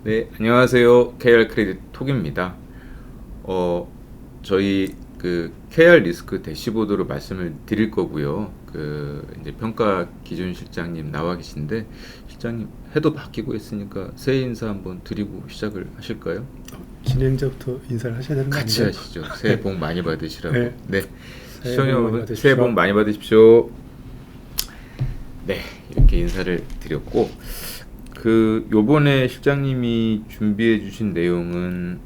네, 안녕하세요. KR 크레딧 톡입니다. 저희 KR 리스크 대시보드로 말씀을 드릴 거고요. 이제 평가 기준 실장님 나와 계신데, 실장님 해도 바뀌고 있으니까 새해 인사 한번 드리고 시작을 하실까요? 진행자부터 인사를 하셔야 되는 거 같이 아닌가요? 하시죠. 새해 복 많이 받으시라고. 네. 네. 새해 시청자 복 많이 여러분, 받으십시오. 새해 복 많이 받으십시오. 네, 이렇게 인사를 드렸고, 요번에 실장님이 준비해 주신 내용은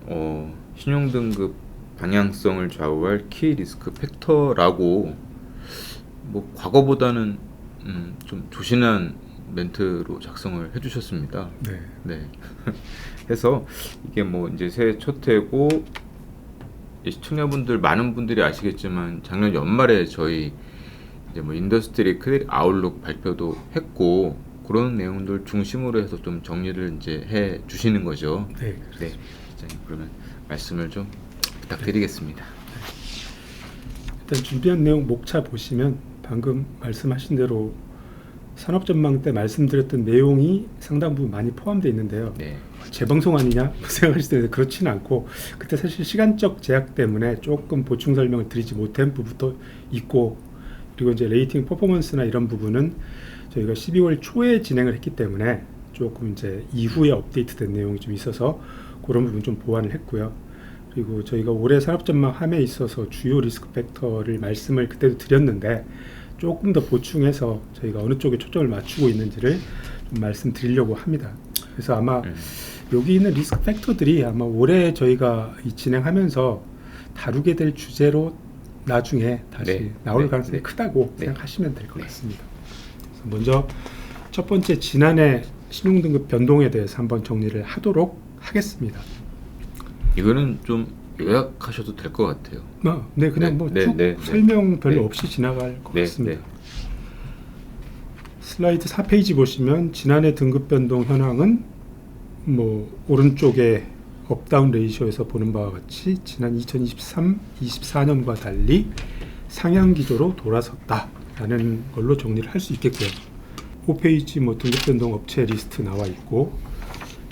신용등급 방향성을 좌우할 키 리스크 팩터라고, 뭐 과거보다는 좀 조신한 멘트로 작성을 해 주셨습니다. 네. 네. 해서 이게 뭐 이제 새해 첫 해고, 시청자분들 많은 분들이 아시겠지만 작년 연말에 저희 이제 뭐 인더스트리 크레딧 아웃룩 발표도 했고, 그런 내용들 중심으로 해서 좀 정리를 이제 해 주시는 거죠. 네. 네, 실장님 그러면 말씀을 좀 부탁드리겠습니다. 일단 준비한 내용 목차 보시면 방금 말씀하신 대로 산업전망 때 말씀드렸던 내용이 상당 부분 많이 포함되어 있는데요. 네, 재방송 아니냐 생각하실 텐데 그렇지는 않고, 그때 사실 시간적 제약 때문에 조금 보충 설명을 드리지 못한 부분도 있고, 그리고 이제 레이팅 퍼포먼스나 이런 부분은 저희가 12월 초에 진행을 했기 때문에 조금 이제 이후에 업데이트된 내용이 좀 있어서 그런 부분 좀 보완을 했고요. 그리고 저희가 올해 산업전망 함에 있어서 주요 리스크 팩터를 말씀을 그때도 드렸는데, 조금 더 보충해서 저희가 어느 쪽에 초점을 맞추고 있는지를 좀 말씀드리려고 합니다. 그래서 아마 여기 있는 리스크 팩터들이 아마 올해 저희가 진행하면서 다루게 될 주제로 나중에 다시 나올 가능성이 크다고 생각하시면 될 것 같습니다. 그래서 먼저 첫 번째, 지난해 신용등급 변동에 대해서 한번 정리를 하도록 하겠습니다. 이거는 좀 요약하셔도 될 것 같아요. 네, 그냥 뭐 쭉 설명 별로 없이 지나갈 것 같습니다. 슬라이드 4페이지 보시면 지난해 등급 변동 현황은 뭐 오른쪽에 업다운 레이시오에서 보는 바와 같이 지난 2023, 24년과 달리 상향 기조로 돌아섰다라는 걸로 정리를 할 수 있겠고요. 5페이지 뭐 등급 변동 업체 리스트 나와 있고,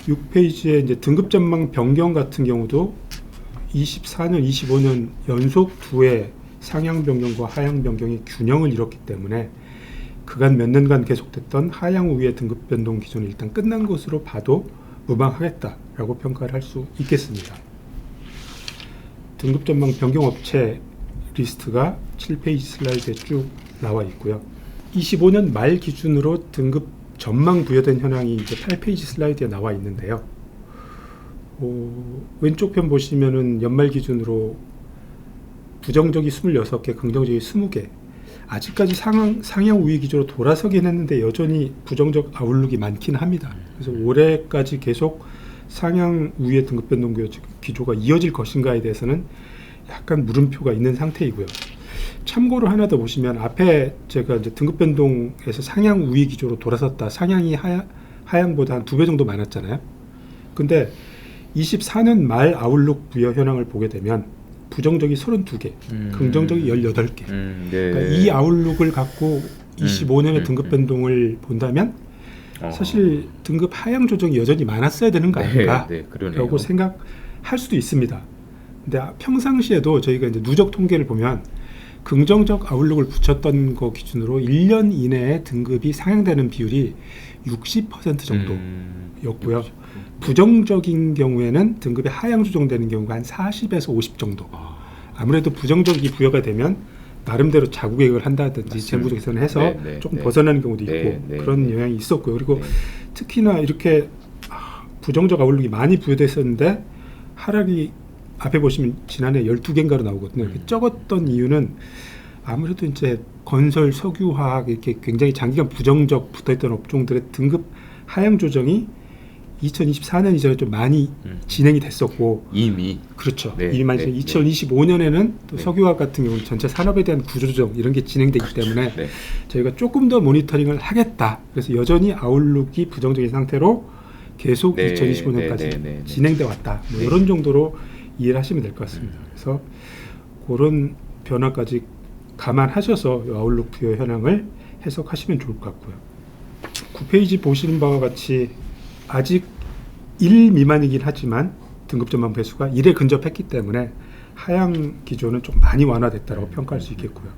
6페이지에 이제 등급 전망 변경 같은 경우도 24년, 25년 연속 두 해 상향 변경과 하향 변경이 균형을 이뤘기 때문에 그간 몇 년간 계속됐던 하향 우위의 등급 변동 기준이 일단 끝난 것으로 봐도 무방하겠다라고 평가를 할 수 있겠습니다. 등급 전망 변경 업체 리스트가 7페이지 슬라이드에 쭉 나와 있고요. 25년 말 기준으로 등급 전망 부여된 현황이 이제 8페이지 슬라이드에 나와 있는데요. 왼쪽 편 보시면은 연말 기준으로 부정적이 26개, 긍정적이 20개. 아직까지 상향 우위 기조로 돌아서긴 했는데 여전히 부정적 아웃룩이 많긴 합니다. 그래서 올해까지 계속 상향 우위의 등급 변동 기조가 이어질 것인가에 대해서는 약간 물음표가 있는 상태이고요. 참고로 하나 더 보시면, 앞에 제가 이제 등급 변동에서 상향 우위 기조로 돌아섰다, 상향이 하향보다 한 2배 정도 많았잖아요. 근데 24년 말 아웃룩 부여 현황을 보게 되면 부정적이 32개, 긍정적이 18개. 그러니까 이 아웃룩을 갖고 25년의 등급 변동을 본다면 사실 등급 하향 조정이 여전히 많았어야 되는 거 아닌가 라고 생각할 수도 있습니다. 근데 평상시에도 저희가 이제 누적 통계를 보면 긍정적 아웃룩을 붙였던 거 기준으로 1년 이내에 등급이 상향되는 비율이 60% 정도였고요. 부정적인 경우에는 등급이 하향 조정되는 경우가 한 40에서 50 정도. 아무래도 부정적이 부여가 되면 나름대로 자구계획을 한다든지 재무적 개선을 해서 조금 벗어나는 경우도 있고 그런 영향이 있었고요. 그리고 특히나 이렇게 부정적 아웃룩이 많이 부여됐었는데 하락이 앞에 보시면 지난해 12개인가로 나오거든요. 적었던 이유는 아무래도 이제 건설, 석유화학 이렇게 굉장히 장기간 부정적 붙어있던 업종들의 등급 하향 조정이 2024년 이전에 좀 많이 진행이 됐었고, 이미 그렇죠. 이미 많이 2025년에는 또 석유화학 같은 경우는 전체 산업에 대한 구조조정 이런 게 진행되기 때문에 저희가 조금 더 모니터링을 하겠다. 그래서 여전히 아웃룩이 부정적인 상태로 계속 2025년까지 진행돼 왔다. 뭐 이런 정도로 이해를 하시면 될 것 같습니다. 그래서 그런 변화까지 감안하셔서 아웃룩 부여 현황을 해석하시면 좋을 것 같고요. 9페이지 보시는 바와 같이 아직 1 미만이긴 하지만 등급 전망 배수가 1에 근접했기 때문에 하향 기조는 좀 많이 완화됐다고 평가할 수 있겠고요.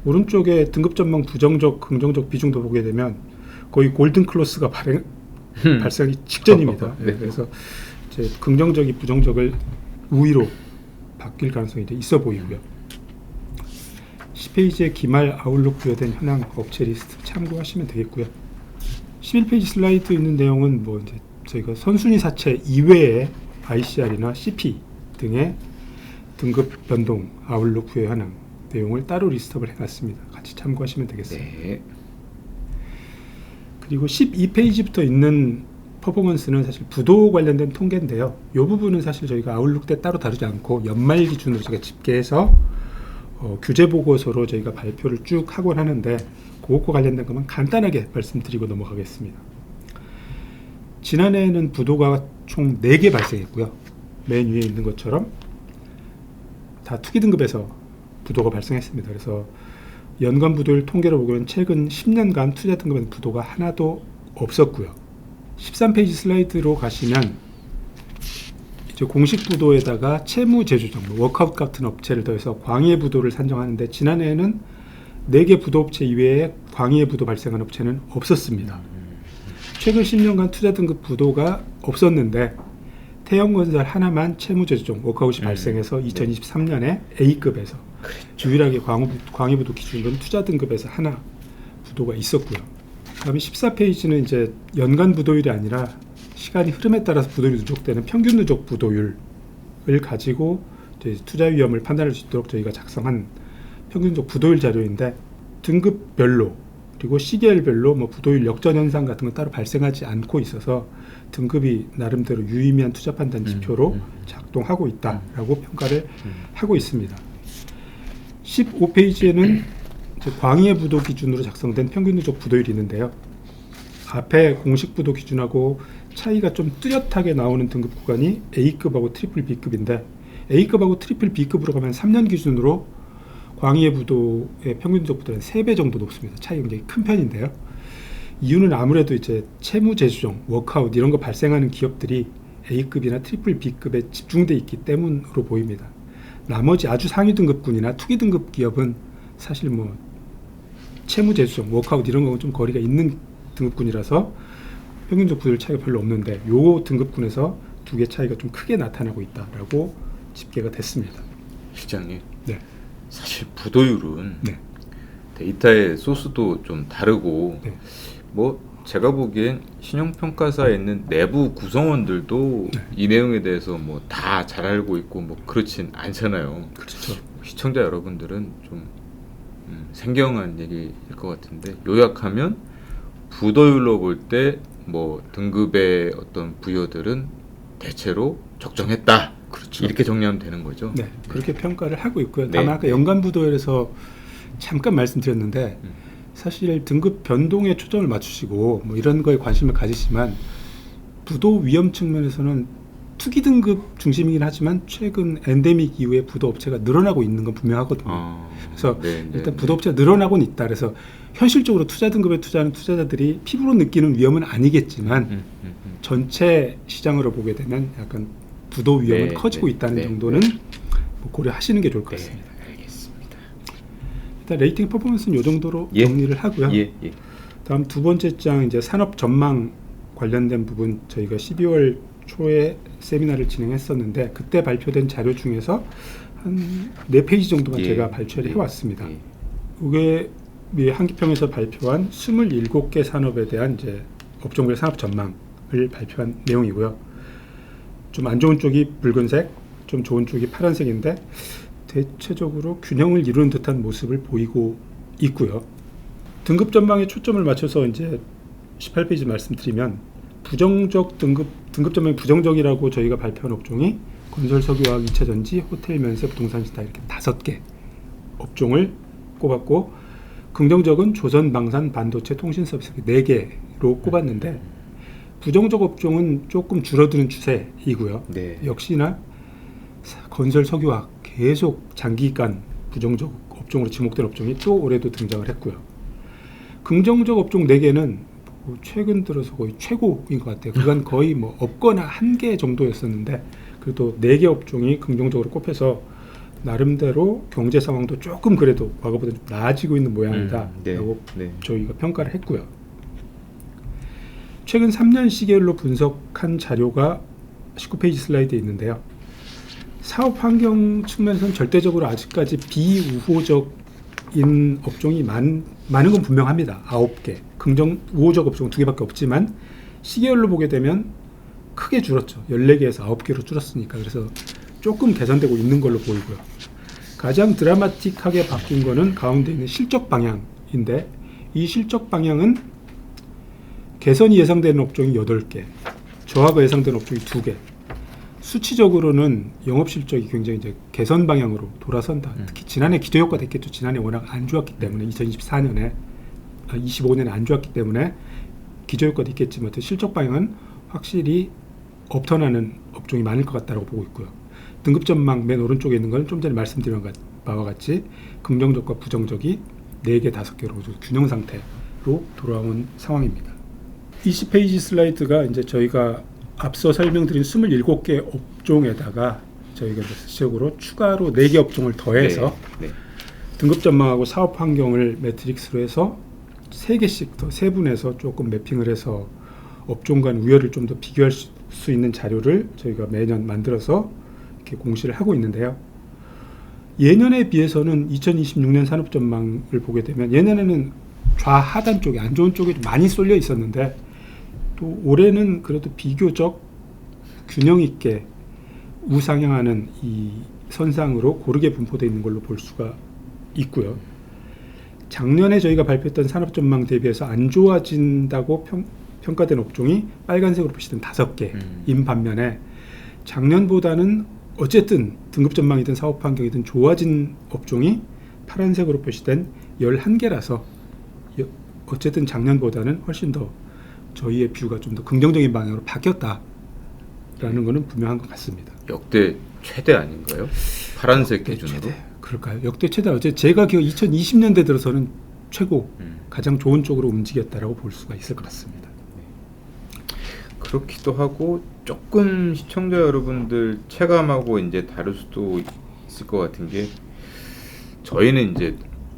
오른쪽에 등급 전망 부정적, 긍정적 비중도 보게 되면 거의 골든 클로스가 발생하기 직전입니다. 네. 그래서 이제 긍정적이 부정적을 우위로 바뀔 가능성이 이제 있어 보이고요. 10페이지에 기말 아웃룩 부여된 현황 업체 리스트 참고하시면 되겠고요. 11페이지 슬라이드 있는 내용은 뭐 이제 저희가 선순위 사채 이외에 ICR이나 CP 등의 등급 변동 아웃룩 부여 현황 내용을 따로 리스트업을 해놨습니다. 같이 참고하시면 되겠습니다. 네. 그리고 12페이지부터 있는 퍼포먼스는 사실 부도 관련된 통계인데요. 이 부분은 사실 저희가 아웃룩 때 따로 다루지 않고 연말 기준으로 제가 집계해서 규제 보고서로 저희가 발표를 쭉 하곤 하는데 그것과 관련된 것만 간단하게 말씀드리고 넘어가겠습니다. 지난해에는 부도가 총 4개 발생했고요. 맨 위에 있는 것처럼 다 투기 등급에서 부도가 발생했습니다. 그래서 연간 부도율 통계로 보면 최근 10년간 투자 등급에는 부도가 하나도 없었고요. 13페이지 슬라이드로 가시면 이제 공식 부도에다가 채무 재조정, 워크아웃 같은 업체를 더해서 광해 부도를 산정하는데 지난해에는 4개 부도 업체 이외에 광해 부도 발생한 업체는 없었습니다. 최근 10년간 투자 등급 부도가 없었는데 태영건설 하나만 채무 재조정, 워크아웃이 발생해서 2023년에 A급에서 유일하게 광해 부도 기준으로는 투자 등급에서 하나 부도가 있었고요. 그다음에 14페이지는 이제 연간 부도율이 아니라 시간이 흐름에 따라서 부도율이 누적되는 평균 누적 부도율을 가지고 이제 투자 위험을 판단할 수 있도록 저희가 작성한 평균 누적 부도율 자료인데 등급별로 그리고 시계열별로 뭐 부도율 역전 현상 같은 건 따로 발생하지 않고 있어서 등급이 나름대로 유의미한 투자 판단 지표로 작동하고 있다라고 평가를 하고 있습니다. 15페이지에는 광해 부도 기준으로 작성된 평균 누적 부도율이 있는데요. 앞에 공식 부도 기준하고 차이가 좀 뚜렷하게 나오는 등급 구간이 A급하고 트리플 B급인데 A급하고 트리플 B급으로 가면 3년 기준으로 광해 부도의 평균 누적 부도는 3배 정도 높습니다. 차이가 굉장히 큰 편인데요. 이유는 아무래도 이제 채무 재조정, 워크아웃 이런 거 발생하는 기업들이 A급이나 트리플 B급에 집중돼 있기 때문으로 보입니다. 나머지 아주 상위 등급군이나 투기 등급 기업은 사실 뭐 채무 재조정, 워크아웃 이런 거는 좀 거리가 있는 등급군이라서 평균적 부도율 차이가 별로 없는데 요 등급군에서 두 개 차이가 좀 크게 나타나고 있다라고 집계가 됐습니다. 실장님. 네. 사실 부도율은 네. 데이터의 소스도 좀 다르고 네. 뭐 제가 보기엔 신용평가사에 있는 내부 구성원들도 네. 이 내용에 대해서 뭐 다 잘 알고 있고 뭐 그렇진 않잖아요. 그렇죠. 시청자 여러분들은 좀 생경한 얘기일 것 같은데 요약하면 부도율로 볼 때 뭐 등급의 어떤 부여들은 대체로 적정했다. 그렇죠. 이렇게 정리하면 되는 거죠. 네, 그렇게 평가를 하고 있고요. 네. 다만 아까 연간 부도율에서 잠깐 말씀드렸는데 사실 등급 변동에 초점을 맞추시고 뭐 이런 거에 관심을 가지시지만 부도 위험 측면에서는 투기 등급 중심이긴 하지만 최근 엔데믹 이후에 부도 업체가 늘어나고 있는 건 분명하거든요. 그래서 일단 부도 업체가 늘어나고는 있다. 그래서 현실적으로 투자 등급에 투자하는 투자자들이 피부로 느끼는 위험은 아니겠지만 전체 시장으로 보게 되면 약간 부도 위험은 커지고 있다는 정도는 뭐 고려하시는 게 좋을 것 같습니다. 알겠습니다. 일단 레이팅 퍼포먼스는 이 정도로 정리를 하고요. 다음 두 번째 장 이제 산업 전망 관련된 부분 저희가 12월 초에 세미나를 진행했었는데 그때 발표된 자료 중에서 한 4페이지 정도만 제가 발췌를 해왔습니다. 이게 한기평에서 발표한 27개 산업에 대한 이제 업종별 산업 전망을 발표한 내용이고요. 좀 안 좋은 쪽이 붉은색, 좀 좋은 쪽이 파란색인데 대체적으로 균형을 이루는 듯한 모습을 보이고 있고요. 등급 전망에 초점을 맞춰서 이제 18페이지 말씀드리면 부정적 등급 전망이 부정적이라고 저희가 발표한 업종이 건설, 석유화학, 2차 전지, 호텔, 면세, 부동산 시다 이렇게 5개 업종을 꼽았고 긍정적은 조선, 방산, 반도체, 통신 서비스 4개로 꼽았는데 부정적 업종은 조금 줄어드는 추세이고요. 역시나 건설, 석유화학 계속 장기간 부정적 업종으로 지목된 업종이 또 올해도 등장을 했고요. 긍정적 업종 4개는 뭐 최근 들어서 거의 최고인 것 같아요. 그간 거의 뭐 없거나 한 개 정도였었는데 그래도 4개 업종이 긍정적으로 꼽혀서 나름대로 경제 상황도 조금 그래도 과거보다 좀 나아지고 있는 모양이다라고 저희가 평가를 했고요. 최근 3년 시계열로 분석한 자료가 19페이지 슬라이드에 있는데요. 사업 환경 측면에서는 절대적으로 아직까지 비우호적인 업종이 많은 건 분명합니다. 9개. 우호적 업종은 2개밖에 없지만 시계열로 보게 되면 크게 줄었죠. 14개에서 9개로 줄었으니까. 그래서 조금 개선되고 있는 걸로 보이고요. 가장 드라마틱하게 바뀐 거는 가운데 있는 실적 방향인데 이 실적 방향은 개선이 예상되는 업종이 8개, 저하가 예상되는 업종이 2개. 수치적으로는 영업 실적이 굉장히 이제 개선 방향으로 돌아선다. 특히 지난해 기저 효과도 있겠죠. 지난해 워낙 안 좋았기 때문에 2024년에 25년에 안 좋았기 때문에 기저 효과도 있겠지만 실적 방향은 확실히 업턴하는 업종이 많을 것 같다고 보고 있고요. 등급 전망 맨 오른쪽에 있는 건 좀 전에 말씀드린 바와 같이 긍정적과 부정적이 4개, 5개로 균형 상태로 돌아온 상황입니다. 20페이지 슬라이드가 이제 저희가 앞서 설명드린 27개 업종에다가 저희가 실적으로 추가로 4개 업종을 더해서 등급 전망하고 사업 환경을 매트릭스로 해서 3개씩 더 세분해서 조금 매핑을 해서 업종 간 우열을 좀 더 비교할 수 있는 자료를 저희가 매년 만들어서 이렇게 공시를 하고 있는데요. 예년에 비해서는 2026년 산업 전망을 보게 되면 예년에는 좌하단 쪽에 안 좋은 쪽에 많이 쏠려 있었는데 또 올해는 그래도 비교적 균형 있게 우상향하는 이 선상으로 고르게 분포되어 있는 걸로 볼 수가 있고요. 작년에 저희가 발표했던 산업 전망 대비해서 안 좋아진다고 평가된 업종이 빨간색으로 표시된 5개인 반면에 작년보다는 어쨌든 등급 전망이든 사업 환경이든 좋아진 업종이 파란색으로 표시된 11개라서 어쨌든 작년보다는 훨씬 더 저희의 뷰가 좀 더 긍정적인 방향으로 바뀌었다라는 것은 분명한 것 같습니다. 역대 최대 아닌가요? 파란색 기준으로? 최대. 그럴까요? 역대 최대. 어제 제가 기억 2020년대 들어서는 최고 가장 좋은 쪽으로 움직였다라고 볼 수가 있을 것 같습니다. 그렇기도 하고 조금 시청자 여러분들 체감하고 이제 다를 수도 있을 것 같은 게 저희는 이제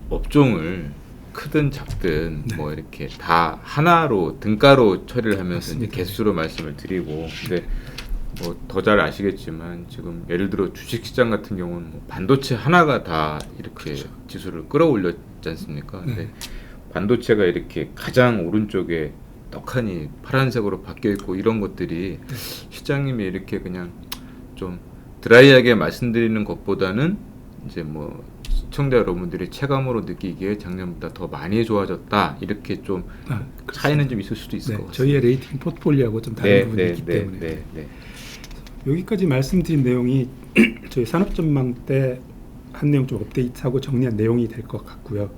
업종을 크든 작든 뭐 이렇게 다 하나로 등가로 처리를 하면서 이제 개수로 말씀을 드리고 근데 뭐 더 잘 아시겠지만 지금 예를 들어 주식시장 같은 경우는 뭐 반도체 하나가 다 이렇게 지수를 끌어올렸지 않습니까? 근데 반도체가 이렇게 가장 오른쪽에 떡하니 파란색으로 바뀌어 있고 이런 것들이 시장님이 이렇게 그냥 좀 드라이하게 말씀드리는 것보다는 이제 뭐 시청자 여러분들이 체감으로 느끼기에 작년보다 더 많이 좋아졌다 이렇게 좀 차이는 좀 있을 수도 있을 것 같습니다. 저희의 레이팅 포트폴리오하고 좀 다른 부분이 있기 때문에 여기까지 말씀드린 내용이 저희 산업 전망 때 한 내용 좀 업데이트하고 정리한 내용이 될 것 같고요.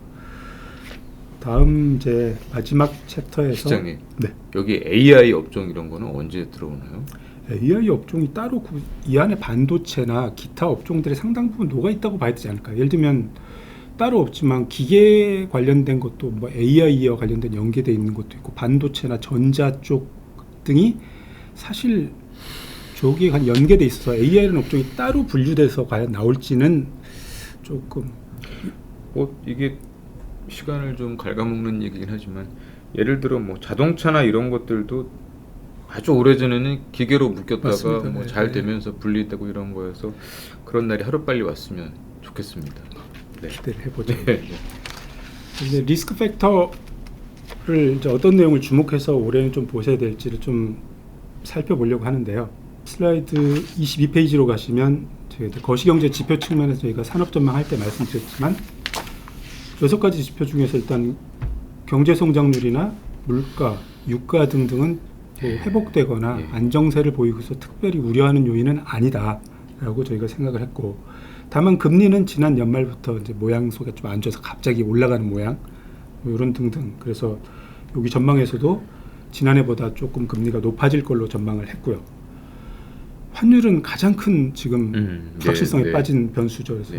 다음 이제 마지막 챕터에서 시장님 여기 AI 업종 이런 거는 언제 들어오나요? AI 업종이 따로 이 안에 반도체나 기타 업종들의 상당 부분 녹아 있다고 봐야 되지 않을까요? 예를 들면 따로 없지만 기계 관련된 것도 뭐 AI와 관련된 연계되어 있는 것도 있고 반도체나 전자 쪽 등이 사실 저기에 연계돼 있어서 AI라는 업종이 따로 분류돼서 과연 나올지는 조금 뭐 이게 시간을 좀 갉아먹는 얘기긴 하지만 예를 들어 뭐 자동차나 이런 것들도 아주 오래전에는 기계로 묶였다가 뭐 잘 되면서 분리되고 이런 거여서 그런 날이 하루빨리 왔으면 좋겠습니다. 기대를 해보죠. 이제 리스크 팩터를 이제 어떤 내용을 주목해서 올해는 좀 보셔야 될지를 좀 살펴보려고 하는데요. 슬라이드 22페이지로 가시면 거시경제 지표 측면에서 저희가 산업 전망할 때 말씀드렸지만 6가지 지표 중에서 일단 경제 성장률이나 물가, 유가 등등은 뭐 회복되거나 안정세를 보이고 있어 특별히 우려하는 요인은 아니다라고 저희가 생각을 했고 다만 금리는 지난 연말부터 이제 모양새가 좀 안 좋아서 갑자기 올라가는 모양 뭐 이런 등등 그래서 여기 전망에서도 지난해보다 조금 금리가 높아질 걸로 전망을 했고요. 환율은 가장 큰 지금 불확실성에 빠진 변수죠. 그래서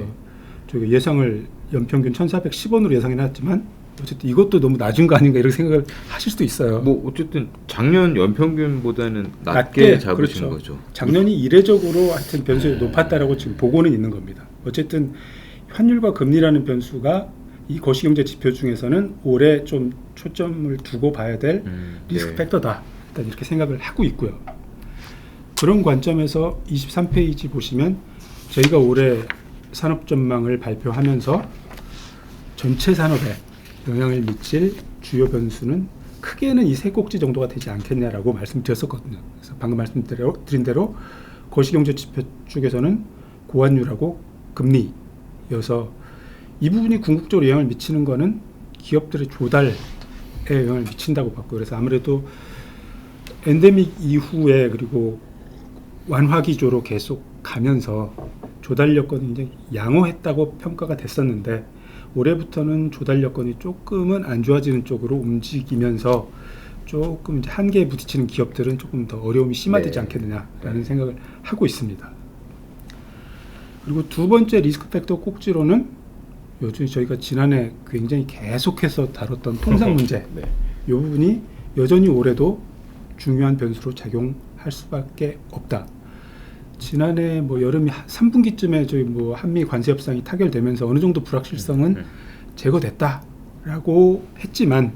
저희가 예상을 연평균 1,410원으로 예상해놨지만 어쨌든 이것도 너무 낮은 거 아닌가 이렇게 생각을 하실 수도 있어요. 뭐 어쨌든 작년 연평균보다는 낮게 낮게, 잡으신 그렇죠. 거죠. 작년이 이례적으로 하여튼 변수가 높았다라고 지금 보고는 있는 겁니다. 어쨌든 환율과 금리라는 변수가 이 거시경제 지표 중에서는 올해 좀 초점을 두고 봐야 될 리스크 네. 팩터다. 일단 이렇게 생각을 하고 있고요. 그런 관점에서 23페이지 보시면 저희가 올해 산업 전망을 발표하면서 전체 산업에 영향을 미칠 주요 변수는 크게는 이 세 꼭지 정도가 되지 않겠냐라고 말씀드렸었거든요. 그래서 방금 말씀드린 대로 거시경제 지표 쪽에서는 고환율하고 금리여서 이 부분이 궁극적으로 영향을 미치는 거는 기업들의 조달에 영향을 미친다고 봤고, 그래서 아무래도 엔데믹 이후에 그리고 완화 기조로 계속 가면서 조달 여건이 굉장히 양호했다고 평가가 됐었는데 올해부터는 조달 여건이 조금은 안 좋아지는 쪽으로 움직이면서 조금 이제 한계에 부딪히는 기업들은 조금 더 어려움이 심화되지 네. 않겠느냐라는 생각을 하고 있습니다. 그리고 두 번째 리스크 팩터 꼭지로는 요즘 저희가 지난해 굉장히 계속해서 다뤘던 통상 문제, 네. 이 부분이 여전히 올해도 중요한 변수로 작용할 수밖에 없다. 지난해 뭐 여름이 3분기쯤에 저희 뭐 한미 관세 협상이 타결되면서 어느 정도 불확실성은 제거됐다라고 했지만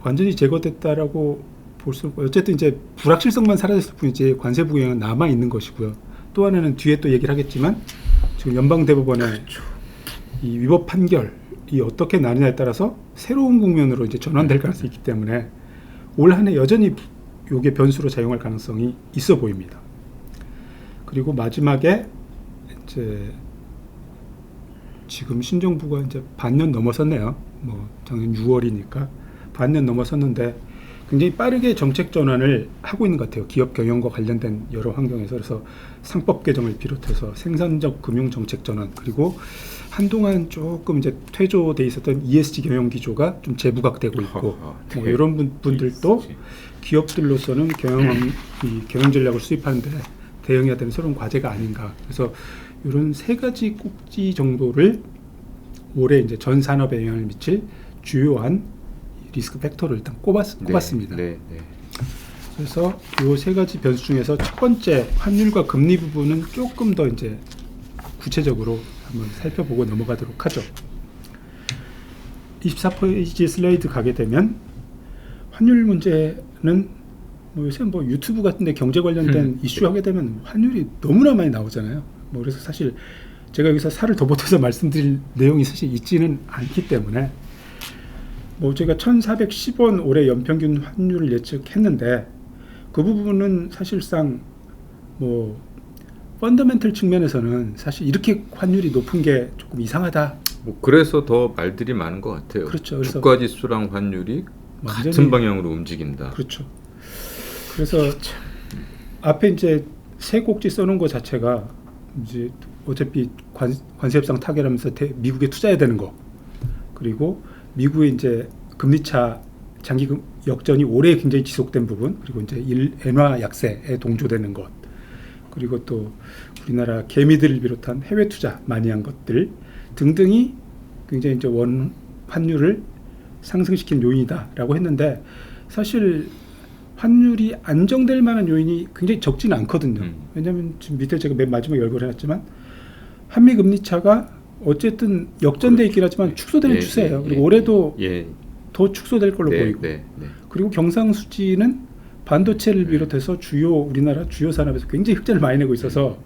완전히 제거됐다라고 볼 수 없고, 어쨌든 이제 불확실성만 사라졌을 뿐이지 관세 부양은 남아 있는 것이고요. 또 하나는 뒤에 또 얘기를 하겠지만 지금 연방대법원의 그렇죠. 이 위법 판결이 어떻게 나느냐에 따라서 새로운 국면으로 이제 전환될 가능성이 있기 때문에 올 한 해 여전히 이게 변수로 작용할 가능성이 있어 보입니다. 그리고 마지막에 이제 지금 신정부가 이제 반년 넘어섰네요. 뭐 작년 6월이니까 반년 넘어섰는데 굉장히 빠르게 정책 전환을 하고 있는 것 같아요. 기업 경영과 관련된 여러 환경에서. 그래서 상법 개정을 비롯해서 생산적 금융 정책 전환, 그리고 한동안 조금 이제 퇴조돼 있었던 ESG 경영 기조가 좀 재부각되고 있고, 뭐 이런 분들도 기업들로서는 이 경영 전략을 수립하는데 대응해야 되는 새로운 과제가 아닌가. 그래서 이런 세 가지 꼭지 정도를 올해 이제 전 산업에 영향을 미칠 주요한 리스크 팩터를 일단 꼽았습니다. 네, 네. 그래서 이 세 가지 변수 중에서 첫 번째 환율과 금리 부분은 조금 더 이제 구체적으로 한번 살펴보고 넘어가도록 하죠. 24페이지 슬라이드 가게 되면 환율 문제는 뭐 요새 뭐 유튜브 같은데 경제 관련된 이슈 하게 되면 환율이 너무나 많이 나오잖아요. 뭐 그래서 사실 제가 여기서 살을 더 보태서 말씀드릴 내용이 사실 있지는 않기 때문에 뭐 제가 1,410원 올해 연평균 환율을 예측했는데 그 부분은 사실상 뭐 펀더멘털 측면에서는 사실 이렇게 환율이 높은 게 조금 이상하다. 뭐 그래서 더 말들이 많은 것 같아요. 그렇죠. 그래서 주가 지수랑 환율이 완전히 같은 방향으로 움직인다. 그렇죠. 그래서 앞에 이제 세 꼭지 써놓은 것 자체가 이제 어차피 관세 협상 타결하면서 미국에 투자해야 되는 거, 그리고 미국의 이제 금리차 장기 역전이 오래 굉장히 지속된 부분, 그리고 이제 엔화 약세에 동조되는 것, 그리고 또 우리나라 개미들을 비롯한 해외 투자 많이 한 것들 등등이 굉장히 이제 원 환율을 상승시킨 요인이다라고 했는데 사실 환율이 안정될 만한 요인이 굉장히 적지는 않거든요. 왜냐하면 지금 밑에 제가 맨 마지막에 열거를 해놨지만 한미 금리 차가 어쨌든 역전돼 있긴 하지만 축소되는 추세예요. 그리고 올해도 더 축소될 걸로 보이고, 그리고 경상수지는 반도체를 비롯해서 우리나라 주요 산업에서 굉장히 흑자를 많이 내고 있어서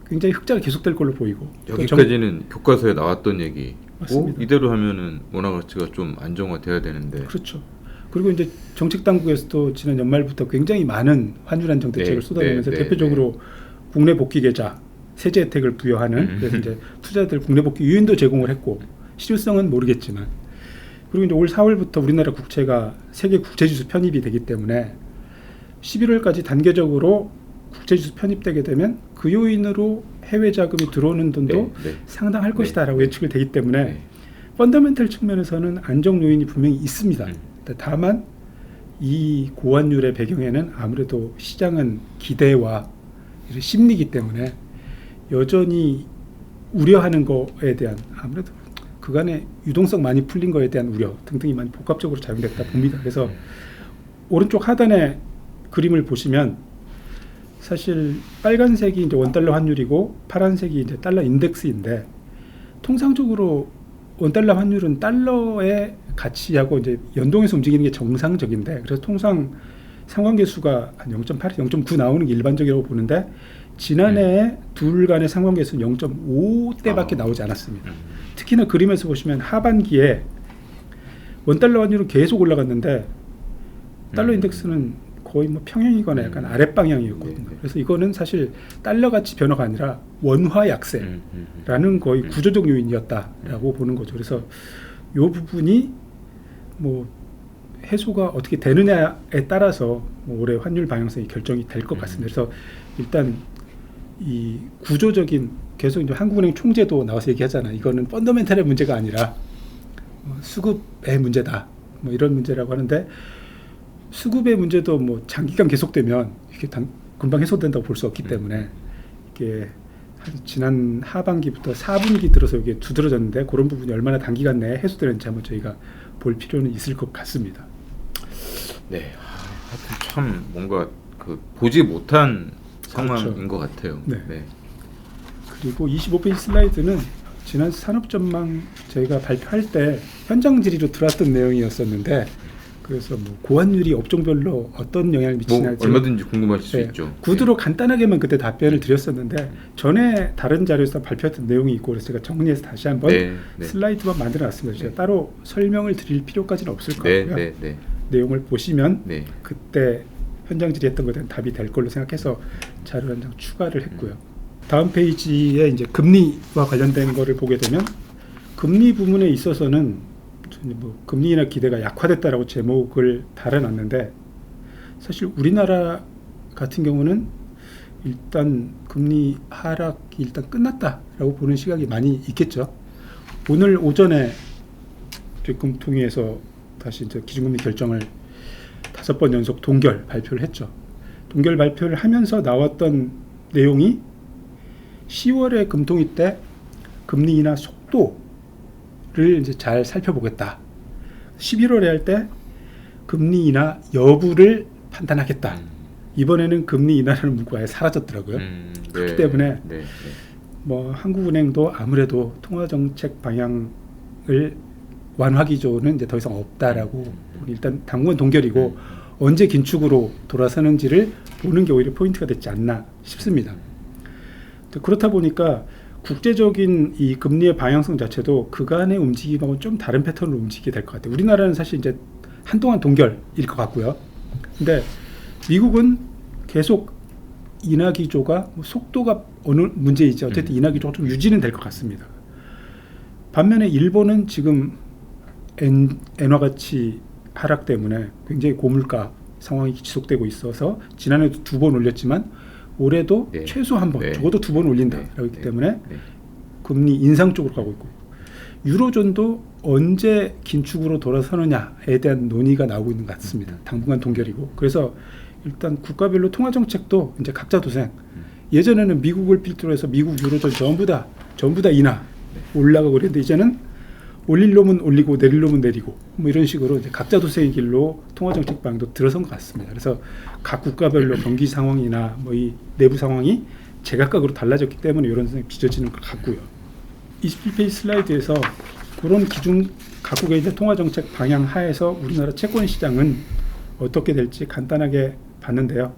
굉장히 흑자가 계속될 걸로 보이고, 여기까지는 교과서에 나왔던 얘기. 맞습니다. 이대로 하면은 원화 가치가 좀 안정화돼야 되는데. 그렇죠. 그리고 이제 정책 당국에서도 지난 연말부터 굉장히 많은 환율 안정 대책을 쏟아내면서 대표적으로 국내 복귀 계좌 세제 혜택을 부여하는 그래서 이제 투자들 국내 복귀 유인도 제공을 했고, 실효성은 모르겠지만, 그리고 이제 올 4월부터 우리나라 국채가 세계 국채지수 편입이 되기 때문에 11월까지 단계적으로 국채지수 편입되게 되면 그 요인으로 해외 자금이 들어오는 돈도 상당할 것이다라고 예측이 되기 때문에 펀더멘털 측면에서는 안정 요인이 분명히 있습니다. 다만 이 고환율의 배경에는 아무래도 시장은 기대와 심리이기 때문에 여전히 우려하는 거에 대한 아무래도 그간의 유동성 많이 풀린 거에 대한 우려 등등이 많이 복합적으로 작용됐다 봅니다. 그래서 오른쪽 하단의 그림을 보시면 사실 빨간색이 이제 원달러 환율이고 파란색이 이제 달러 인덱스인데, 통상적으로 원달러 환율은 달러의 가치하고 이제 연동해서 움직이는 게 정상적인데, 그래서 통상 상관계수가 한 0.8, 0.9 나오는 게 일반적이라고 보는데, 지난해에 둘 간의 상관계수는 0.5대밖에 나오지 않았습니다. 특히나 그림에서 보시면 하반기에 원달러 환율은 계속 올라갔는데 달러 인덱스는 거의 뭐 평행이거나 약간 아랫방향이었거든요. 그래서 이거는 사실 달러 가치 변화가 아니라 원화 약세라는 거의 구조적 요인이었다라고 보는 거죠. 그래서 이 부분이 뭐 해소가 어떻게 되느냐에 따라서 뭐 올해 환율 방향성이 결정이 될 것 같습니다. 그래서 일단 이 구조적인, 계속 이제 한국은행 총재도 나와서 얘기하잖아. 이거는 펀더멘탈의 문제가 아니라 수급의 문제다. 뭐 이런 문제라고 하는데, 수급의 문제도 뭐 장기간 계속되면 이렇게 금방 해소된다고 볼 수 없기 때문에, 이게 지난 하반기부터 4분기 들어서 이게 두드러졌는데, 그런 부분이 얼마나 단기간 내에 해소되는지 한번 저희가 볼 필요는 있을 것 같습니다. 네, 하여튼 참 뭔가 그 보지 못한 상황인 그렇죠. 것 같아요. 네. 그리고 25페이지 슬라이드는 지난 산업전망 저희가 발표할 때 현장 질의로 들어왔던 내용이었었는데, 그래서 뭐 고환율이 업종별로 어떤 영향을 미치나 뭐 얼마든지 궁금하실 수 있죠. 구두로 간단하게만 그때 답변을 드렸었는데, 전에 다른 자료에서 발표했던 내용이 있고, 그래서 제가 정리해서 다시 한번 슬라이드만 만들어놨습니다. 제가 따로 설명을 드릴 필요까지는 없을 것 같고요. 내용을 보시면 그때 현장 질의했던 것에 대한 답이 될 걸로 생각해서 자료 한 장 추가를 했고요. 다음 페이지에 이제 금리와 관련된 거를 보게 되면, 금리 부분에 있어서는 뭐 금리 인하 기대가 약화됐다라고 제목을 달아놨는데, 사실 우리나라 같은 경우는 일단 금리 하락이 일단 끝났다라고 보는 시각이 많이 있겠죠. 오늘 오전에 금통위에서 다시 이제 기준금리 결정을 5번 연속 동결 발표를 했죠. 동결 발표를 하면서 나왔던 내용이 10월에 금통위 때 금리 인하 속도를 이제 잘 살펴보겠다. 11월에 할 때 금리 인하 여부를 판단하겠다. 이번에는 금리 인하라는 문구가 아예 사라졌더라고요. 그렇기 때문에 뭐 한국은행도 아무래도 통화정책 방향을 완화 기조는 이제 더 이상 없다라고, 일단 당분간 동결이고 언제 긴축으로 돌아서는지를 보는 게 오히려 포인트가 됐지 않나 싶습니다. 그렇다 보니까 국제적인 이 금리의 방향성 자체도 그간의 움직임하고 좀 다른 패턴으로 움직이게 될 것 같아요. 우리나라는 사실 이제 한동안 동결일 것 같고요. 근데 미국은 계속 인하 기조가 뭐 속도가 어느 문제이지 어쨌든 인하 기조가 좀 유지는 될 것 같습니다. 반면에 일본은 지금 엔화 가치 하락 때문에 굉장히 고물가 상황이 지속되고 있어서 지난해도 2번 올렸지만 올해도 최소 한 번, 적어도 2번 올린다라고 했기 때문에 금리 인상 쪽으로 가고 있고, 유로존도 언제 긴축으로 돌아서느냐에 대한 논의가 나오고 있는 것 같습니다. 당분간 동결이고. 그래서 일단 국가별로 통화 정책도 이제 각자 도생. 예전에는 미국을 필두로 해서 미국 유로존 전부 다 인하 올라가고 그랬는데, 이제는 올릴 놈은 올리고 내릴 놈은 내리고 뭐 이런 식으로 이제 각자 도생의 길로 통화정책 방향도 들어선 것 같습니다. 그래서 각 국가별로 경기 상황이나 뭐 이 내부 상황이 제각각으로 달라졌기 때문에 이런 상황이 빚어지는 것 같고요. 27페이지 슬라이드에서 그런 기준 각국의 이제 통화정책 방향 하에서 우리나라 채권 시장은 어떻게 될지 간단하게 봤는데요.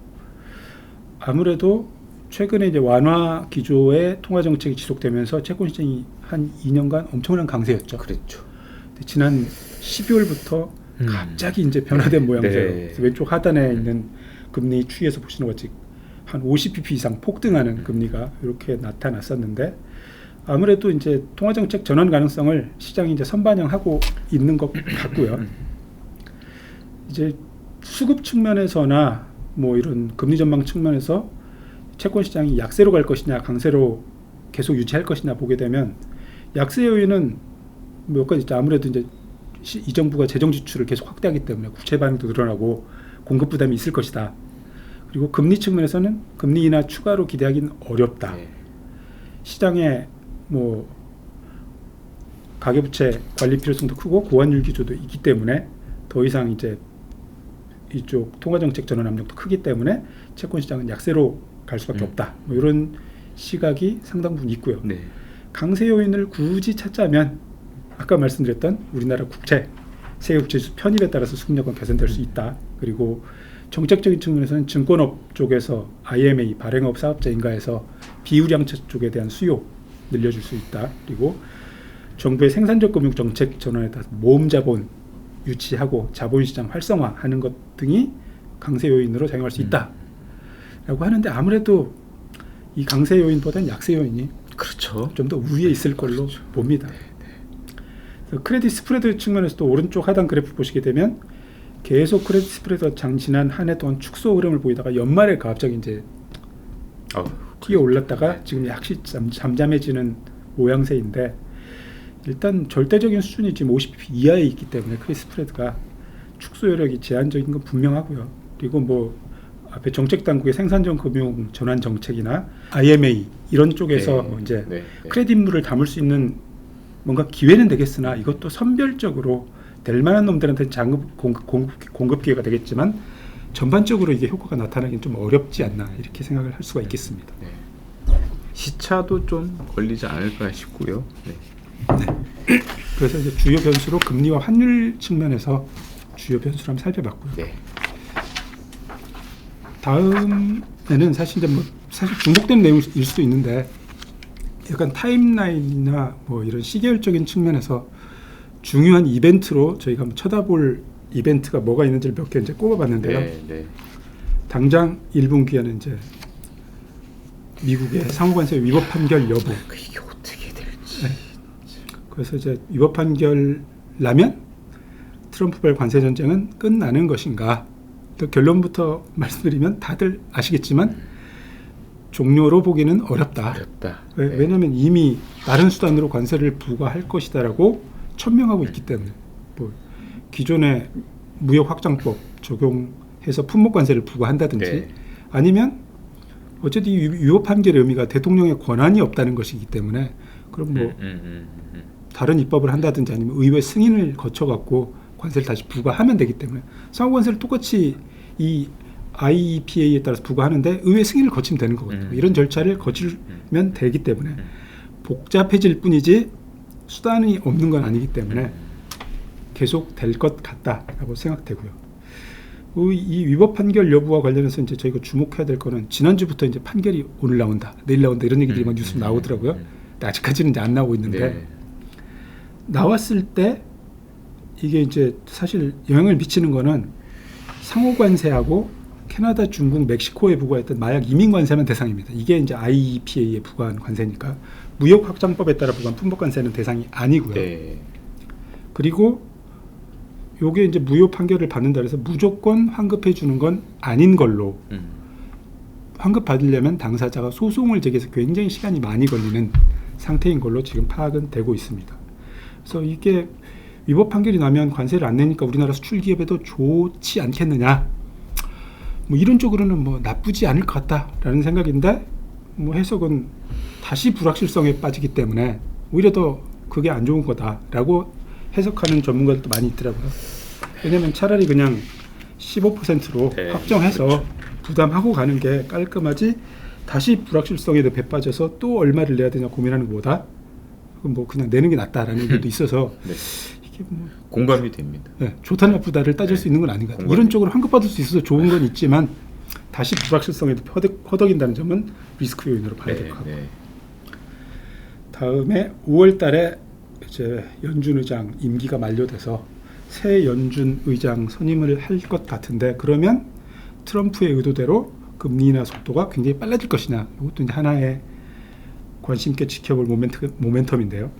아무래도 최근에 이제 완화 기조의 통화 정책이 지속되면서 채권 시장이 한 2년간 엄청난 강세였죠. 그렇죠. 지난 12월부터 갑자기 이제 변화된 모양새예요. 왼쪽 하단에 있는 금리 추이에서 보시는 것처럼 한 50bp 이상 폭등하는 금리가 이렇게 나타났었는데, 아무래도 이제 통화 정책 전환 가능성을 시장이 이제 선반영하고 있는 것 같고요. 이제 수급 측면에서나 뭐 이런 금리 전망 측면에서 채권 시장이 약세로 갈 것이냐 강세로 계속 유지할 것이냐 보게 되면, 약세 요인은 몇 가지 있죠. 아무래도 이제 이 정부가 재정 지출을 계속 확대하기 때문에 국채 반응도 늘어나고 공급 부담이 있을 것이다. 그리고 금리 측면에서는 금리 인하 추가로 기대하기는 어렵다. 시장에 뭐 가계부채 관리 필요성도 크고 고환율 기조도 있기 때문에 더 이상 이제 이쪽 통화정책 전환 압력도 크기 때문에 채권 시장은 약세로 갈 수밖에 없다. 뭐 이런 시각이 상당 부분 있고요. 네. 강세 요인을 굳이 찾자면 아까 말씀드렸던 우리나라 국채, 세계국제지수 편입에 따라서 수익력은 개선될 수 있다. 그리고 정책적인 측면에서는 증권업 쪽에서 IMA 발행업 사업자 인가에서 비우량차 쪽에 대한 수요 늘려줄 수 있다. 그리고 정부의 생산적 금융 정책 전환에 따라서 모험 자본 유치하고 자본시장 활성화하는 것 등이 강세 요인으로 작용할 수 있다. 라고 하는데 아무래도 이 강세 요인보다는 약세 요인이 그렇죠. 좀 더 우위에 있을 걸로 봅니다. 그래서 크레딧 스프레드 측면에서도 오른쪽 하단 그래프 보시게 되면 계속 크레딧 스프레드가 지난 한 해 동안 축소 흐름을 보이다가 연말에 갑자기 이제 뛰어 올랐다가 지금 약시 잠잠해지는 모양새인데 일단 절대적인 수준이 지금 50bp 이하에 있기 때문에 크레딧 스프레드가 축소 여력이 제한적인 건 분명하고요. 그리고 뭐 앞에 정책 당국의 생산적 금융 전환 정책이나 IMA 이런 쪽에서 뭐 이제 크레딧물을 담을 수 있는 뭔가 기회는 되겠으나 이것도 선별적으로 될 만한 놈들한테는 장급 공급 기회가 되겠지만 전반적으로 이게 효과가 나타나긴 좀 어렵지 않나 이렇게 생각을 할 수가 있겠습니다. 네. 시차도 좀 걸리지 않을까 싶고요. 네. 네. 그래서 이제 주요 변수로 금리와 환율 측면에서 주요 변수를 한번 살펴봤고요. 네. 다음에는 사실 이제 뭐 사실 중복된 내용일 수도 있는데 약간 타임라인이나 뭐 이런 시계열적인 측면에서 중요한 이벤트로 저희가 한번 쳐다볼 이벤트가 뭐가 있는지를 몇 개 이제 꼽아봤는데요. 네. 당장 1분기에는 이제 미국의 상호관세 위법 판결 여부. 이게 어떻게 될지. 네. 그래서 이제 위법 판결 나면 트럼프발 관세 전쟁은 끝나는 것인가? 또 결론부터 말씀드리면 다들 아시겠지만 종료로 보기는 어렵다. 왜냐하면 이미 다른 수단으로 관세를 부과할 것이다라고 천명하고 있기 때문에 뭐 기존의 무역 확장법 적용해서 품목 관세를 부과한다든지 아니면 어쨌든 이 위법 판결의 의미가 대통령의 권한이 없다는 것이기 때문에 그럼 뭐 다른 입법을 한다든지 아니면 의회 승인을 거쳐갖고 관세를 다시 부과하면 되기 때문에 상호관세를 똑같이 이 IEPA에 따라서 부과하는데 의회 승인을 거치면 되는 거거든요. 이런 절차를 거치면 되기 때문에 복잡해질 뿐이지 수단이 없는 건 아니기 때문에 계속 될 것 같다라고 생각되고요. 이 위법 판결 여부와 관련해서 이제 저희가 주목해야 될 거는 지난주부터 이제 판결이 오늘 나온다, 내일 나온다 이런 얘기들이 막 뉴스로 나오더라고요. 근데 아직까지는 이제 안 나오고 있는데 나왔을 때 이게 이제 사실 영향을 미치는 거는 상호관세하고 캐나다, 중국, 멕시코에 부과했던 마약 이민 관세만 대상입니다. 이게 이제 IEPA에 부과한 관세니까 무역 확장법에 따라 부과한 품목 관세는 대상이 아니고요. 그리고 요게 이제 무효 판결을 받는다 그래서 무조건 환급해 주는 건 아닌 걸로 환급 받으려면 당사자가 소송을 제기해서 굉장히 시간이 많이 걸리는 상태인 걸로 지금 파악은 되고 있습니다. 그래서 이게 위법 판결이 나면 관세를 안 내니까 우리나라 수출 기업에도 좋지 않겠느냐, 뭐 이런 쪽으로는 뭐 나쁘지 않을 것 같다라는 생각인데 뭐 해석은 다시 불확실성에 빠지기 때문에 오히려 더 그게 안 좋은 거다라고 해석하는 전문가들도 많이 있더라고요. 왜냐하면 차라리 그냥 15%로 확정해서 부담하고 가는 게 깔끔하지 다시 불확실성에 배 빠져서 또 얼마를 내야 되냐 고민하는 것보다 뭐 그냥 내는 게 낫다라는 의견도 있어서 이게 뭐 공감이 됩니다. 좋다 나쁘다를 따질 수 있는 건 아닌 것 같아요. 이런 쪽으로 환급받을 수 있어서 좋은 건 있지만 다시 불확실성에도 허덕인다는 점은 리스크 요인으로 봐야 될 것 같고 다음에 5월 달에 이제 연준 의장 임기가 만료돼서 새 연준 의장 선임을 할 것 같은데 그러면 트럼프의 의도대로 금리 인하 속도가 굉장히 빨라질 것이냐, 이것도 이제 하나의 관심 있게 지켜볼 모멘텀인데요.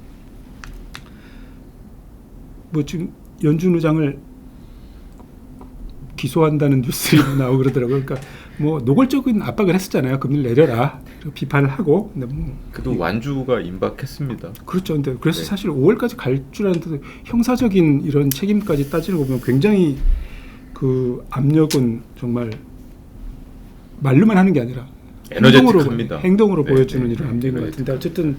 뭐 지금 연준 의장을 기소한다는 뉴스가 나오고 그러더라고요. 그러니까 뭐 노골적인 압박을 했었잖아요. 금리를 내려라. 비판을 하고. 근데 뭐 그래도 완주가 임박했습니다. 그렇죠. 근데 그래서 사실 5월까지 갈 줄 알았는데 형사적인 이런 책임까지 따지는 거 보면 굉장히 그 압력은 정말 말로만 하는 게 아니라 행동으로 보여주는 이런 압력인 것 같은데 어쨌든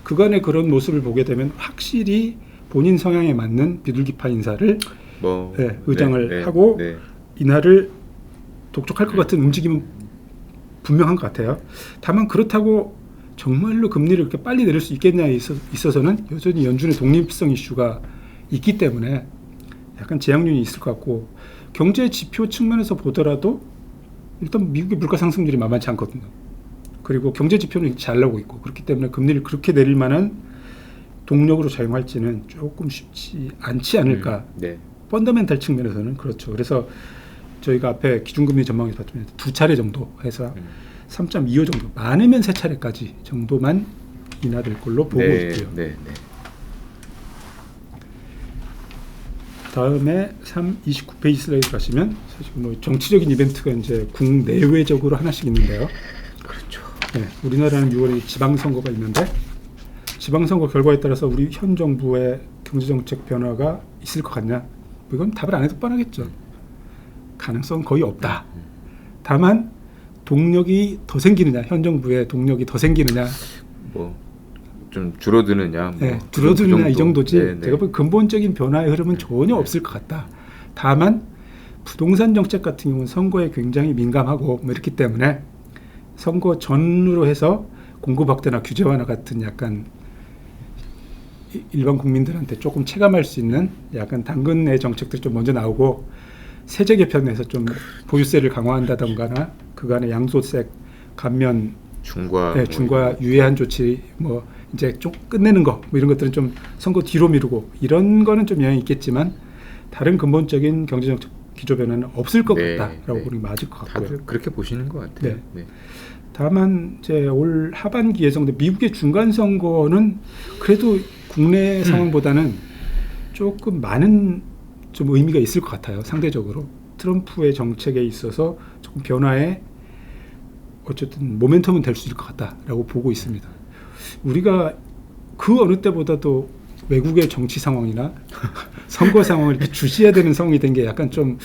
그간의 그런 모습을 보게 되면 확실히 본인 성향에 맞는 비둘기파 인사를 뭐 의장을 하고 이날을 독촉할 것 같은 움직임은 분명한 것 같아요. 다만 그렇다고 정말로 금리를 그렇게 빨리 내릴 수 있겠냐에 있어서는 여전히 연준의 독립성 이슈가 있기 때문에 약간 제약륜이 있을 것 같고, 경제 지표 측면에서 보더라도 일단 미국의 물가 상승률이 만만치 않거든요. 그리고 경제 지표는 잘 나오고 있고, 그렇기 때문에 금리를 그렇게 내릴 만한 동력으로 작용할지는 조금 쉽지 않지 않을까. 펀더멘탈 측면에서는 그렇죠. 그래서 저희가 앞에 기준금리 전망에서 봤지만 두 차례 정도 해서 3.25 정도, 많으면 세 차례까지 정도만 인하될 걸로 보고 있고요. 다음에 29페이지 슬라이드 가시면 사실 뭐 정치적인 이벤트가 이제 국내외적으로 하나씩 있는데요. 그렇죠. 우리나라는 6월에 지방선거가 있는데, 지방선거 결과에 따라서 우리 현 정부의 경제정책 변화가 있을 것 같냐? 이건 답을 안 해도 뻔하겠죠. 가능성은 거의 없다. 다만 동력이 더 생기느냐, 현 정부의 동력이 더 생기느냐, 뭐 좀 줄어드느냐, 줄어드느냐 이 정도지. 제가 보기엔 근본적인 변화의 흐름은 전혀 없을 것 같다. 다만 부동산 정책 같은 경우는 선거에 굉장히 민감하고 뭐 이렇기 때문에 선거 전으로 해서 공급 확대나 규제 완화 같은 약간 일반 국민들한테 조금 체감할 수 있는 약간 당근의 정책들이 좀 먼저 나오고, 세제 개편에서 좀 보유세를 강화한다던가나 그간의 양도세 감면, 중과 유예한 조치 뭐 이제 좀 끝내는 거, 뭐 이런 것들은 좀 선거 뒤로 미루고, 이런 거는 좀 영향이 있겠지만 다른 근본적인 경제정책 기조 변화는 없을 것 같다라고 보는 게 맞을 것 같고요. 다들 그렇게 보시는 것 같아요. 다만 이제 올 하반기 예정된 미국의 중간 선거는 그래도 국내 상황보다는 조금 많은 좀 의미가 있을 것 같아요. 상대적으로 트럼프의 정책에 있어서 조금 변화에 어쨌든 모멘텀은 될 수 있을 것 같다라고 보고 있습니다. 우리가 그 어느 때보다도 외국의 정치 상황이나 선거 상황을 이렇게 주시해야 되는 상황이 된 게 약간 좀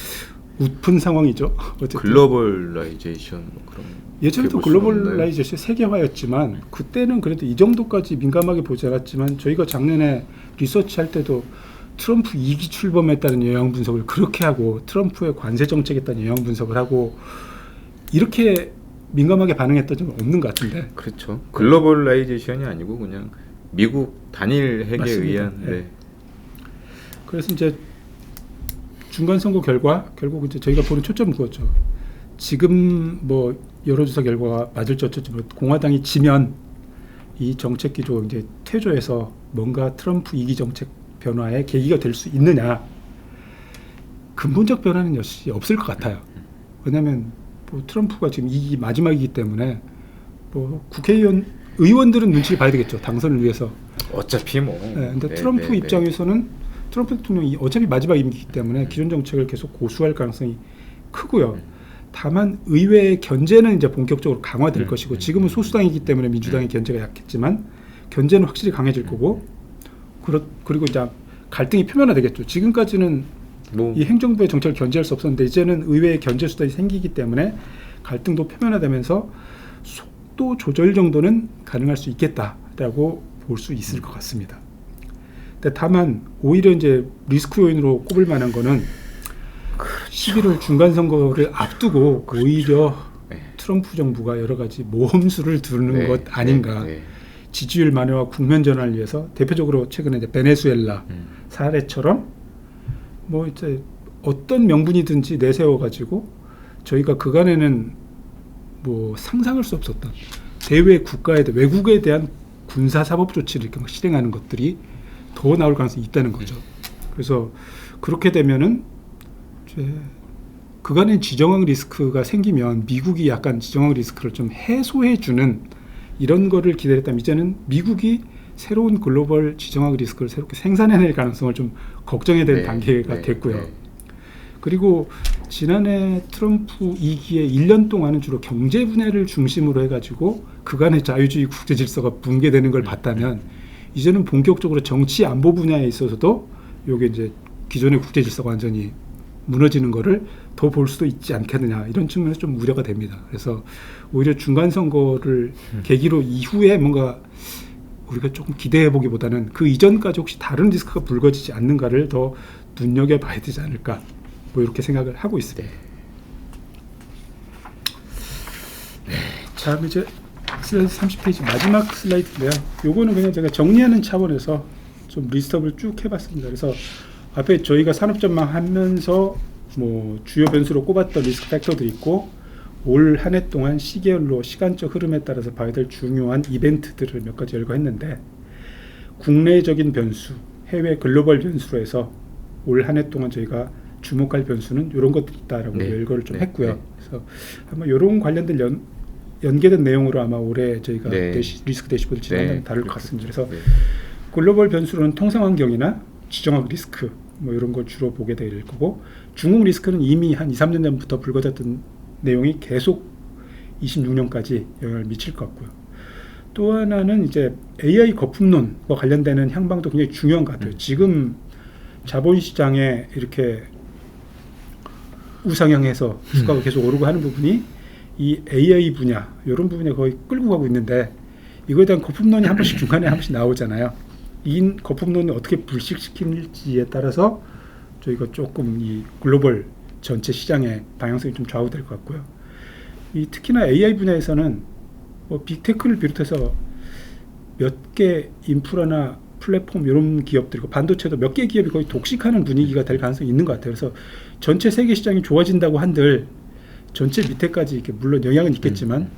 웃픈 상황이죠. 어쨌든 글로벌라이제이션 뭐 그런. 예전에도 글로벌라이제이션 세계화였지만 그때는 그래도 이 정도까지 민감하게 보지 않았지만, 저희가 작년에 리서치할 때도 트럼프 2기 출범에 따른 영향 분석을 그렇게 하고, 트럼프의 관세 정책에 따른 영향 분석을 하고, 이렇게 민감하게 반응했던 적은 없는 것 같은데. 그렇죠. 글로벌라이제이션이 아니고 그냥 미국 단일 핵에 맞습니다. 의한. 그래서 이제 중간 선거 결과, 결국 이제 저희가 보는 초점은 그거죠. 지금 뭐 여론조사 결과가 맞을지 어쩔지 공화당이 지면 이 정책 기조 이제 퇴조해서 뭔가 트럼프 2기 정책 변화의 계기가 될 수 있느냐. 근본적 변화는 역시 없을 것 같아요. 왜냐하면 뭐 트럼프가 지금 2기 마지막이기 때문에 뭐 의원들은 눈치를 봐야 되겠죠. 당선을 위해서. 어차피 뭐. 근데 트럼프 입장에서는 트럼프 대통령이 어차피 마지막 임기이기 때문에 기존 정책을 계속 고수할 가능성이 크고요. 다만 의회의 견제는 이제 본격적으로 강화될 것이고, 지금은 소수당이기 때문에 민주당의 견제가 약했지만 견제는 확실히 강해질 거고, 그리고 이제 갈등이 표면화되겠죠. 지금까지는 이 행정부의 정책을 견제할 수 없었는데 이제는 의회의 견제 수단이 생기기 때문에 갈등도 표면화되면서 속도 조절 정도는 가능할 수 있겠다라고 볼 수 있을 것 같습니다. 근데 다만 오히려 이제 리스크 요인으로 꼽을 만한 거는 11월 중간 선거를 앞두고 오히려 트럼프 정부가 여러 가지 모험수를 두는 것 아닌가. 지지율 만회와 국면 전환을 위해서 대표적으로 최근에 이제 베네수엘라 사례처럼 뭐 이제 어떤 명분이든지 내세워 가지고 저희가 그간에는 뭐 상상할 수 없었던 대외 외국에 대한 군사 사법 조치를 이렇게 막 실행하는 것들이 더 나올 가능성이 있다는 거죠. 그래서 그렇게 되면은 이제 그간의 지정학 리스크가 생기면 미국이 약간 지정학 리스크를 좀 해소해 주는 이런 거를 기다렸다면, 이제는 미국이 새로운 글로벌 지정학 리스크를 새롭게 생산해낼 가능성을 좀 걱정해야 되는 단계가 됐고요. 그리고 지난해 트럼프 2기의 1년 동안은 주로 경제 분야를 중심으로 해가지고 그간의 자유주의 국제 질서가 붕괴되는 걸 봤다면, 이제는 본격적으로 정치 안보 분야에 있어서도 요게 이제 기존의 국제 질서가 완전히 무너지는 거를 더 볼 수도 있지 않겠느냐, 이런 측면에서 좀 우려가 됩니다. 그래서 오히려 중간 선거를 계기로 이후에 뭔가 우리가 조금 기대해 보기보다는 그 이전까지 혹시 다른 리스크가 불거지지 않는가를 더 눈여겨봐야 되지 않을까 뭐 이렇게 생각을 하고 있습니다. 자, 이제 슬라이드 30페이지 마지막 슬라이드인데요. 요거는 그냥 제가 정리하는 차원에서 좀 리스트업을 쭉 해봤습니다. 그래서 앞에 저희가 산업전망 하면서 뭐 주요 변수로 꼽았던 리스크 팩터들이 있고 올 한 해 동안 시계열로 시간적 흐름에 따라서 봐야 될 중요한 이벤트들을 몇 가지 열거했는데 국내적인 변수, 해외 글로벌 변수로 해서 올 한 해 동안 저희가 주목할 변수는 이런 것들이 있다라고 네. 열거를 좀 네. 했고요. 네. 그래서 아마 이런 관련된 연계된 내용으로 아마 올해 저희가 네. 리스크 대시보드 진행하면 네. 다룰 것 같습니다. 그래서 네. 글로벌 변수로는 통상 환경이나 지정학 리스크 뭐 이런 걸 주로 보게 될 거고 중국 리스크는 이미 한 2, 3년 전부터 불거졌던 내용이 계속 26년까지 영향을 미칠 것 같고요. 또 하나는 이제 AI 거품론과 관련되는 향방도 굉장히 중요한 것 같아요. 지금 자본시장에 이렇게 우상향해서 주가가 계속 오르고 하는 부분이 이 AI 분야 이런 부분에 거의 끌고 가고 있는데 이거에 대한 거품론이 한 번씩 중간에 한 번씩 나오잖아요. 이 거품론을 어떻게 불식시킬지에 따라서 저희가 조금 이 글로벌 전체 시장의 방향성이 좀 좌우될 것 같고요. 이 특히나 AI 분야에서는 뭐 빅테크를 비롯해서 몇 개 인프라나 플랫폼 이런 기업들이고 반도체도 몇 개 기업이 거의 독식하는 분위기가 될 가능성이 있는 것 같아요. 그래서 전체 세계 시장이 좋아진다고 한들 전체 밑에까지 이렇게 물론 영향은 있겠지만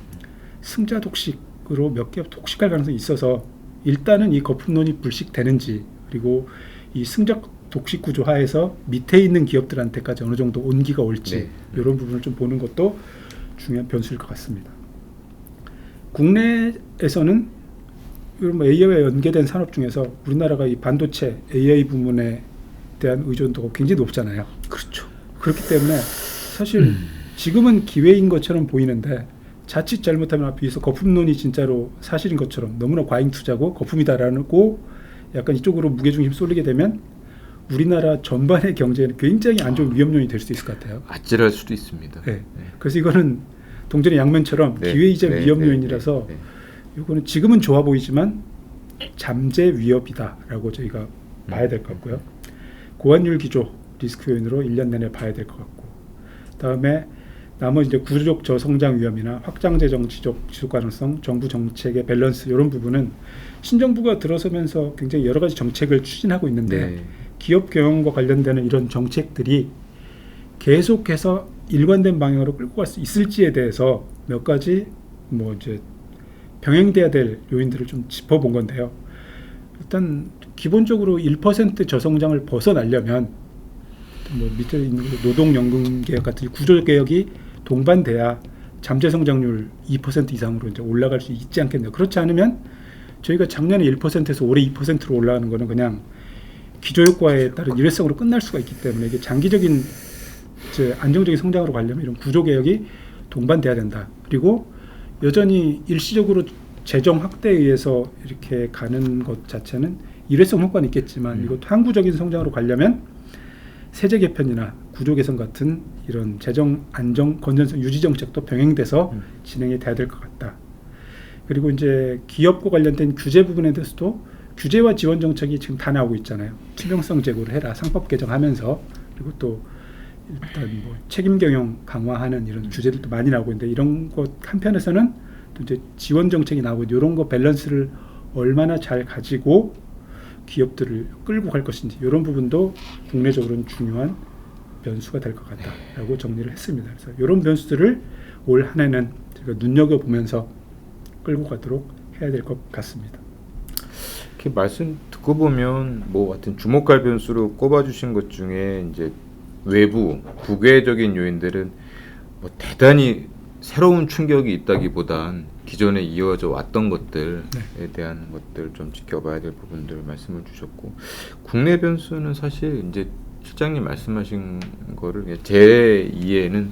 승자 독식으로 몇 개 독식할 가능성이 있어서 일단은 이 거품론이 불식되는지 그리고 이 승자 독식 구조 하에서 밑에 있는 기업들한테까지 어느 정도 온기가 올지 네. 이런 부분을 좀 보는 것도 중요한 변수일 것 같습니다. 국내에서는 이런 뭐 AI와 연계된 산업 중에서 우리나라가 이 반도체 AI 부문에 대한 의존도가 굉장히 높잖아요. 그렇죠. 그렇기 때문에 사실 지금은 기회인 것처럼 보이는데 자칫 잘못하면 앞에서 거품론이 진짜로 사실인 것처럼 너무나 과잉 투자고 거품이다라고 약간 이쪽으로 무게중심 쏠리게 되면 우리나라 전반의 경제에는 굉장히 안 좋은 위험 요인이 될 수도 있을 것 같아요. 아찔할 수도 있습니다. 네. 그래서 이거는 동전의 양면처럼 네. 기회이자 네. 위험 네. 요인이라서 네. 이거는 지금은 좋아 보이지만 잠재 위협이다라고 저희가 봐야 될 것 같고요. 고환율 기조 리스크 요인으로 1년 내내 봐야 될 것 같고 다음에 나머지 이제 구조적 저성장 위험이나 확장 재정 지속 가능성, 정부 정책의 밸런스 이런 부분은 신정부가 들어서면서 굉장히 여러 가지 정책을 추진하고 있는데 네. 기업 경영과 관련되는 이런 정책들이 계속해서 일관된 방향으로 끌고 갈 수 있을지에 대해서 몇 가지 뭐 이제 병행돼야 될 요인들을 좀 짚어본 건데요. 일단 기본적으로 1% 저성장을 벗어나려면 뭐 밑에 있는 노동연금 개혁 같은 구조 개혁이 동반돼야 잠재 성장률 2% 이상으로 이제 올라갈 수 있지 않겠나요? 그렇지 않으면 저희가 작년에 1%에서 올해 2%로 올라가는 거는 그냥 기저효과에 따른 일회성으로 끝날 수가 있기 때문에 이게 장기적인 이제 안정적인 성장으로 가려면 이런 구조 개혁이 동반돼야 된다. 그리고 여전히 일시적으로 재정 확대에 의해서 이렇게 가는 것 자체는 일회성 효과는 있겠지만 이것도 항구적인 성장으로 가려면 세제 개편이나 구조 개선 같은 이런 재정 안정 건전성 유지 정책도 병행돼서 진행이 돼야 될 것 같다. 그리고 이제 기업과 관련된 규제 부분에 대해서도 규제와 지원 정책이 지금 다 나오고 있잖아요. 투명성 제고를 해라 상법 개정하면서 그리고 또 일단 뭐 책임 경영 강화하는 이런 규제들도 많이 나오고 있는데 이런 것 한편에서는 또 이제 지원 정책이 나오고 이런 거 밸런스를 얼마나 잘 가지고 기업들을 끌고 갈 것인지 이런 부분도 국내적으로는 중요한 변수가 될 것 같다라고 정리를 했습니다. 그래서 이런 변수들을 올 한 해는 제가 눈여겨보면서 끌고 가도록 해야 될 것 같습니다. 이렇게 말씀 듣고 보면 뭐 하여튼 주목할 변수로 꼽아주신 것 중에 이제 외부 국외적인 요인들은 뭐 대단히 새로운 충격이 있다기보단 기존에 이어져 왔던 것들에 대한 것들 좀 지켜봐야 될 부분들 말씀을 주셨고 국내 변수는 사실 이제 실장님 말씀하신 거를 제 이해는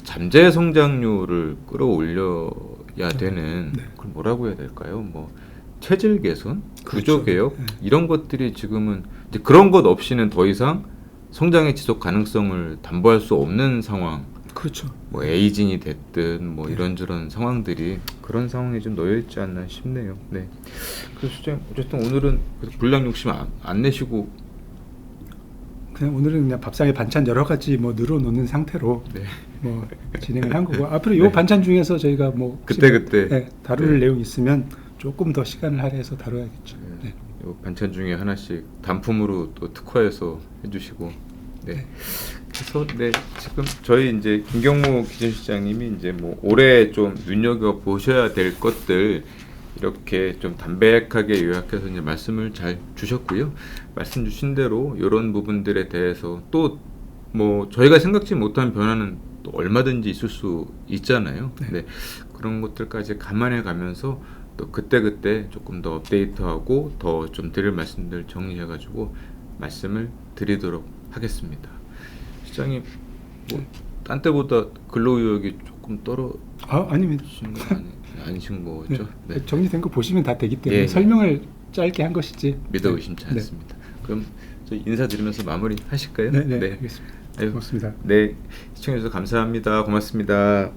잠재 성장률을 끌어올려야 되는 그걸 뭐라고 해야 될까요? 뭐 체질 개선, 구조 개혁 이런 것들이 지금은 이제 그런 것 없이는 더 이상 성장의 지속 가능성을 담보할 수 없는 상황. 그렇죠. 뭐 에이징이 됐든 뭐 이런저런 상황들이 그런 상황에 좀 놓여 있지 않나 싶네요. 네. 그래서 실장님 어쨌든 오늘은 불량 욕심 안 내시고 그냥 오늘은 그냥 밥상에 반찬 여러 가지 뭐 늘어놓는 상태로 네. 뭐 진행을 한 거고 앞으로 요 네. 반찬 중에서 저희가 뭐 그때 네, 다룰 네. 내용 있으면 조금 더 시간을 할애해서 다뤄야겠죠. 네. 요 반찬 중에 하나씩 단품으로 또 특화해서 해주시고 네. 그래서 네 지금 저희 이제 김경무 기준실장님이 이제 뭐 올해 좀 눈여겨 보셔야 될 것들 이렇게 좀 담백하게 요약해서 이제 말씀을 잘 주셨고요. 말씀 주신 대로 이런 부분들에 대해서 또 뭐 저희가 생각지 못한 변화는 또 얼마든지 있을 수 있잖아요. 네. 네. 그런 것들까지 감안해 가면서 또 그때 조금 더 업데이트하고 더 좀 드릴 말씀들 정리해가지고 말씀을 드리도록 하겠습니다. 실장님, 뭐 딴 때보다 근로 의욕이 조금 떨어지신 아닙니다. 거 아니신 거죠? 네. 정리된 거 보시면 다 되기 때문에 예. 설명을 짧게 한 것이지. 믿어 네. 의심치 네. 않습니다. 그럼 저희 인사드리면서 마무리 하실까요? 네, 알겠습니다. 아유, 고맙습니다. 네, 시청해주셔서 감사합니다. 고맙습니다.